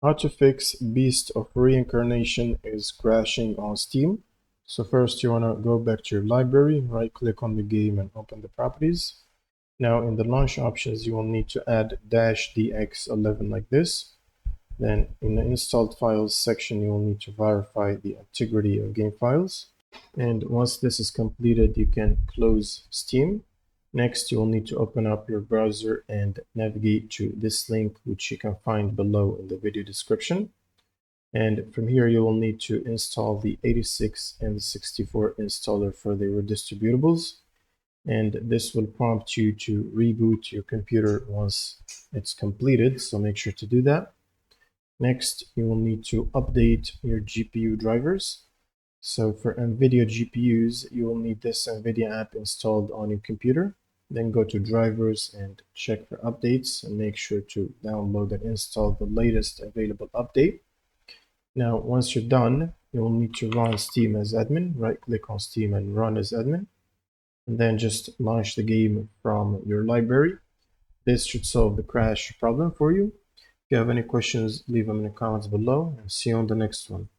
How to fix Beast of Reincarnation is crashing on Steam. So first you want to go back to your library, right click on the game and open the properties. Now in the launch options you will need to add -dx11 like this. Then in the installed files section you will need to verify the integrity of game files. And once this is completed you can close Steam. Next, you will need to open up your browser and navigate to this link, which you can find below in the video description. And from here, you will need to install the 86 and 64 installer for the redistributables. And this will prompt you to reboot your computer once it's completed, so make sure to do that. Next, you will need to update your GPU drivers. So for NVIDIA GPUs, you will need this NVIDIA app installed on your computer. Then go to drivers and check for updates and make sure to download and install the latest available update. Now, once you're done, you will need to run Steam as admin. Right click on Steam and run as admin. And then just launch the game from your library. This should solve the crash problem for you. If you have any questions, leave them in the comments below and see you on the next one.